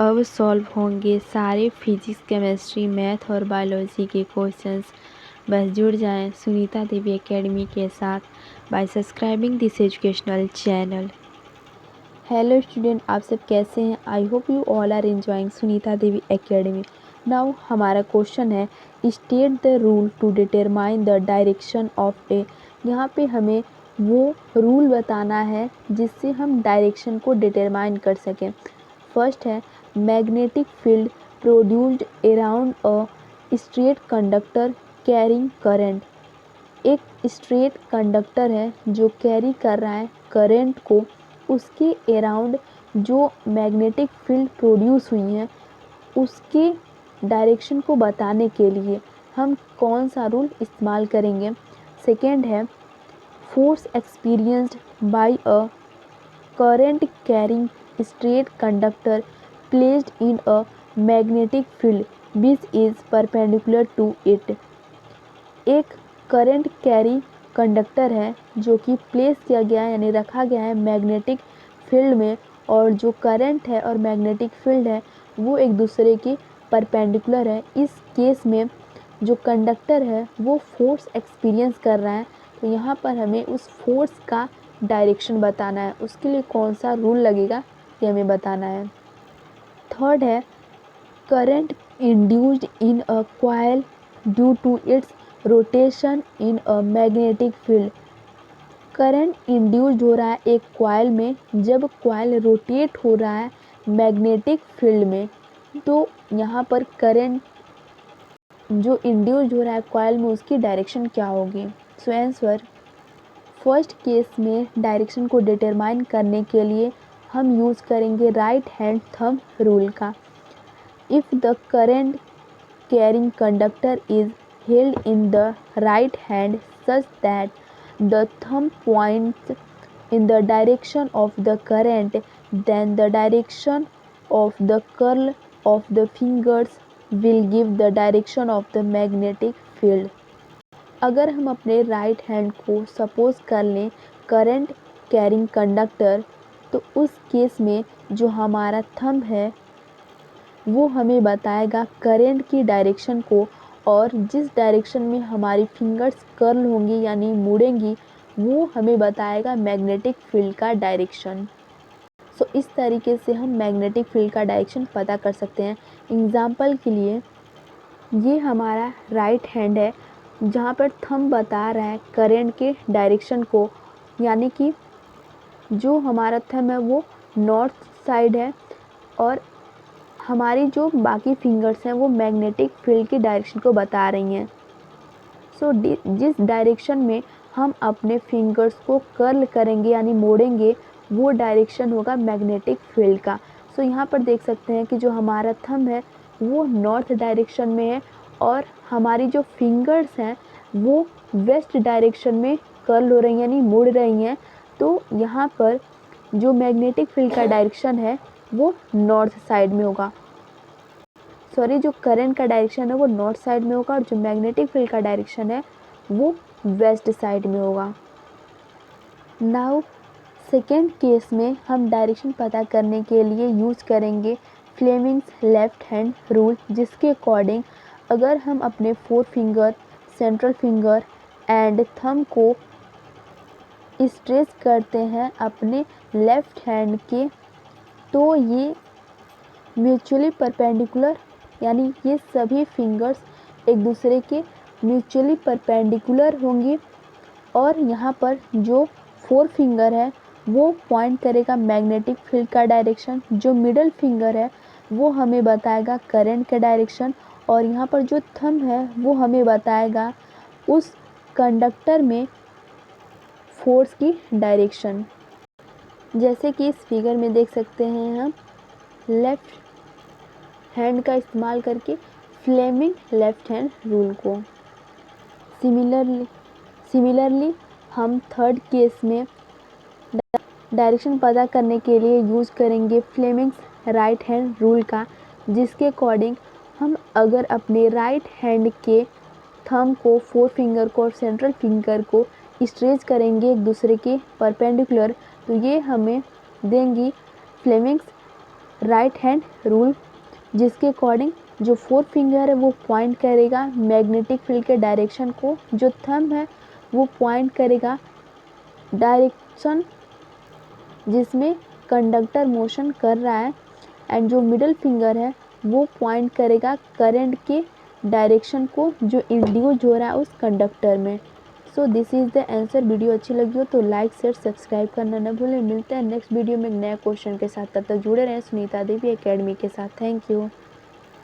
अब सॉल्व होंगे सारे फिजिक्स, केमिस्ट्री, मैथ और बायोलॉजी के क्वेश्चंस। बस जुड़ जाएं सुनीता देवी एकेडमी के साथ by subscribing this educational channel. Hello student, आप सब कैसे हैं? I hope you all are enjoying Sunita Devi academy. Now हमारा क्वेश्चन है state the rule to determine the direction of a. यहाँ पे हमें वो रूल बताना है जिससे हम डायरेक्शन को डिटरमाइन कर सकें। फर्स्ट है magnetic field produced around a straight conductor carrying current. एक स्ट्रेट कंडक्टर है जो कैरी कर रहा है करंट को, उसके अराउंड जो मैग्नेटिक फील्ड प्रोड्यूस हुई है उसके डायरेक्शन को बताने के लिए हम कौन सा रूल इस्तेमाल करेंगे। सेकेंड है force experienced bye a current carrying straight conductor placed in a magnetic field which is perpendicular to it। एक करंट कैरी कंडक्टर है जो कि प्लेस किया गया है यानी रखा गया है मैग्नेटिक फील्ड में, और जो करंट है और मैग्नेटिक फील्ड है वो एक दूसरे के परपेंडिकुलर है। इस केस में जो कंडक्टर है वो फोर्स एक्सपीरियंस कर रहा है, तो यहाँ पर हमें उस फोर्स का डायरेक्शन बताना है। उसके लिए कौन सा रूल लगेगा ये हमें बताना है। थर्ड है current induced in a coil due to its rotation in a magnetic field. Current induced हो रहा है एक कॉइल में जब कॉइल रोटेट हो रहा है मैग्नेटिक फील्ड में, तो यहाँ पर करंट जो इंड्यूस्ड हो रहा है कॉइल में उसकी डायरेक्शन क्या होगी। सो आंसर फर्स्ट केस में डायरेक्शन को डिटरमाइन करने के लिए हम यूज़ करेंगे राइट हैंड थंब रूल का। If the current carrying conductor is held in the right hand such that the thumb points in the direction of the current, then the direction of the curl of the fingers will give the direction of the magnetic field। अगर हम अपने right hand को suppose कर लें current carrying conductor, तो उस case में जो हमारा थंब है वो हमें बताएगा करंट की डायरेक्शन को, और जिस डायरेक्शन में हमारी फिंगर्स कर्ल होंगी यानी मुड़ेंगी वो हमें बताएगा मैग्नेटिक फील्ड का डायरेक्शन। सो इस तरीके से हम मैग्नेटिक फील्ड का डायरेक्शन पता कर सकते हैं। एग्जांपल के लिए ये हमारा राइट हैंड है जहाँ पर थंब बता रहा है करंट के डायरेक्शन को, यानी कि जो हमारा थंब है वो नॉर्थ साइड है और हमारी जो बाकी फिंगर्स हैं वो मैग्नेटिक फील्ड की डायरेक्शन को बता रही हैं। सो जिस डायरेक्शन में हम अपने फिंगर्स को कर्ल करेंगे यानी मोड़ेंगे वो डायरेक्शन होगा मैग्नेटिक फील्ड का। सो यहाँ पर देख सकते हैं कि जो हमारा थंब है वो नॉर्थ डायरेक्शन में है और हमारी जो फिंगर्स हैं वो वेस्ट डायरेक्शन में कर्ल हो रही हैं यानी मुड़ रही हैं। तो यहाँ पर जो मैग्नेटिक फील्ड का डायरेक्शन है वो नॉर्थ साइड में होगा। जो करंट का डायरेक्शन है वो नॉर्थ साइड में होगा और जो मैग्नेटिक फील्ड का डायरेक्शन है वो वेस्ट साइड में होगा। नाउ सेकेंड केस में हम डायरेक्शन पता करने के लिए यूज़ करेंगे फ्लेमिंग्स लेफ्ट हैंड रूल, जिसके अकॉर्डिंग अगर हम अपने four finger, central finger and thumb को स्ट्रेच करते हैं अपने लेफ्ट हैंड के, तो ये म्यूचुअली परपेंडिकुलर यानी ये सभी फिंगर्स एक दूसरे के म्यूचुअली परपेंडिकुलर होंगी और यहाँ पर जो फोर फिंगर है वो पॉइंट करेगा मैग्नेटिक फील्ड का डायरेक्शन, जो मिडल फिंगर है वो हमें बताएगा करंट का डायरेक्शन, और यहाँ पर जो थंब है वो हमें बताएगा उस कंडक्टर में फोर्स की डायरेक्शन। जैसे कि इस फिगर में देख सकते हैं हम लेफ्ट हैंड का इस्तेमाल करके फ्लेमिंग लेफ्ट हैंड रूल को। सिमिलरली हम थर्ड केस में डायरेक्शन पता करने के लिए यूज़ करेंगे फ्लेमिंग्स राइट हैंड रूल का, जिसके अकॉर्डिंग हम अगर अपने राइट हैंड के थंब को, फोर फिंगर को और सेंट्रल फिंगर को स्ट्रेच करेंगे एक दूसरे के परपेंडिकुलर, तो ये हमें देंगी फ्लेमिंग्स राइट हैंड रूल, जिसके अकॉर्डिंग जो फोर्थ फिंगर है वो पॉइंट करेगा मैग्नेटिक फील्ड के डायरेक्शन को, जो थंब है वो पॉइंट करेगा डायरेक्शन जिसमें कंडक्टर मोशन कर रहा है, एंड जो मिडिल फिंगर है वो पॉइंट करेगा करंट के डायरेक्शन को जो इंड्यूस हो रहा है उस कंडक्टर में। So this is the answer. Video अच्छी लगी हो तो लाइक शेयर सब्सक्राइब करना न भूलें। मिलते हैं नेक्स्ट वीडियो में एक नया क्वेश्चन के साथ, तब तक जुड़े रहें सुनीता देवी एकेडमी के साथ। Thank you.